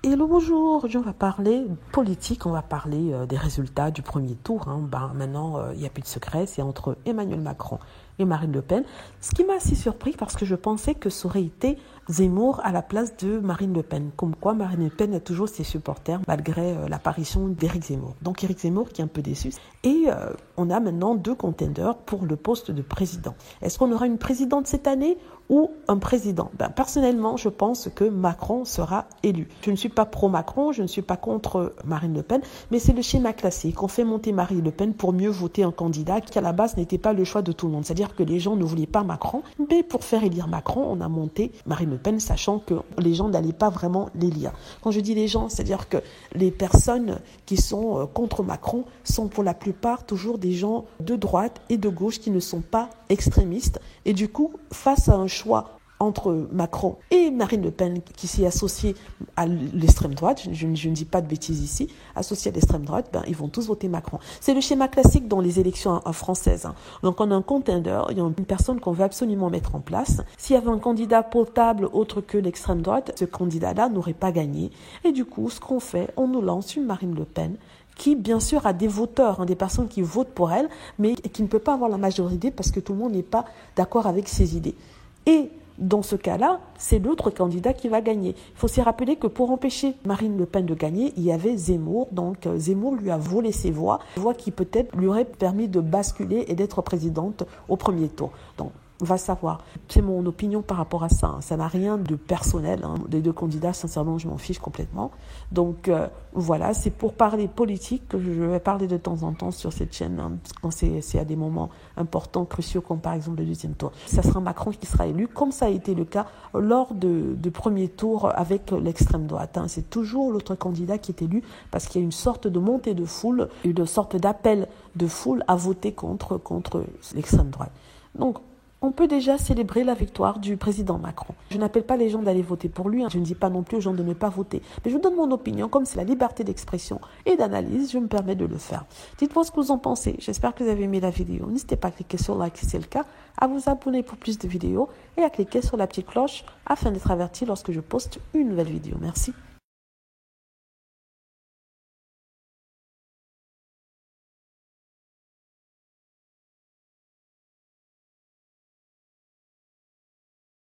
Hello, bonjour. Aujourd'hui, on va parler politique, on va parler des résultats du premier tour. Maintenant, il n'y a plus de secret, c'est entre Emmanuel Macron et Marine Le Pen. Ce qui m'a assez surpris parce que je pensais que ça aurait été Zemmour à la place de Marine Le Pen. Comme quoi, Marine Le Pen a toujours ses supporters malgré l'apparition d'Éric Zemmour. Donc Éric Zemmour qui est un peu déçu. Et on a maintenant deux contenders pour le poste de président. Est-ce qu'on aura une présidente cette année ou un président? Personnellement, je pense que Macron sera élu. Je ne suis pas pro-Macron, je ne suis pas contre Marine Le Pen, mais c'est le schéma classique. On fait monter Marine Le Pen pour mieux voter un candidat qui, à la base, n'était pas le choix de tout le monde. C'est-à-dire que les gens ne voulaient pas Macron, mais pour faire élire Macron, on a monté Marine Le Pen, sachant que les gens n'allaient pas vraiment l'élire. Quand je dis les gens, c'est-à-dire que les personnes qui sont contre Macron sont pour la plupart toujours des gens de droite et de gauche qui ne sont pas extrémistes. Et du coup, face à un choix entre Macron et Marine Le Pen, qui s'est associée à l'extrême droite, je ne dis pas de bêtises ici, associée à l'extrême droite, ils vont tous voter Macron. C'est le schéma classique dans les élections françaises. Donc on a un contender, il y a une personne qu'on veut absolument mettre en place. S'il y avait un candidat potable autre que l'extrême droite, ce candidat-là n'aurait pas gagné. Et du coup, ce qu'on fait, on nous lance une Marine Le Pen qui, bien sûr, a des voteurs, des personnes qui votent pour elle, mais qui ne peut pas avoir la majorité parce que tout le monde n'est pas d'accord avec ses idées. Et dans ce cas-là, c'est l'autre candidat qui va gagner. Il faut s'y rappeler que pour empêcher Marine Le Pen de gagner, il y avait Zemmour. Donc Zemmour lui a volé ses voix qui peut-être lui auraient permis de basculer et d'être présidente au premier tour. Donc, on va savoir. C'est mon opinion par rapport à ça. Ça n'a rien de personnel. Les deux candidats, sincèrement, je m'en fiche complètement. Donc voilà, c'est pour parler politique que je vais parler de temps en temps sur cette chaîne, quand c'est à des moments importants, cruciaux, comme par exemple le deuxième tour. Ça sera Macron qui sera élu, comme ça a été le cas lors du premier tour avec l'extrême droite. C'est toujours l'autre candidat qui est élu parce qu'il y a une sorte de montée de foule, une sorte d'appel de foule à voter contre l'extrême droite. Donc, on peut déjà célébrer la victoire du président Macron. Je n'appelle pas les gens d'aller voter pour lui. Je ne dis pas non plus aux gens de ne pas voter. Mais je vous donne mon opinion. Comme c'est la liberté d'expression et d'analyse, je me permets de le faire. Dites-moi ce que vous en pensez. J'espère que vous avez aimé la vidéo. N'hésitez pas à cliquer sur like si c'est le cas, à vous abonner pour plus de vidéos et à cliquer sur la petite cloche afin d'être averti lorsque je poste une nouvelle vidéo. Merci.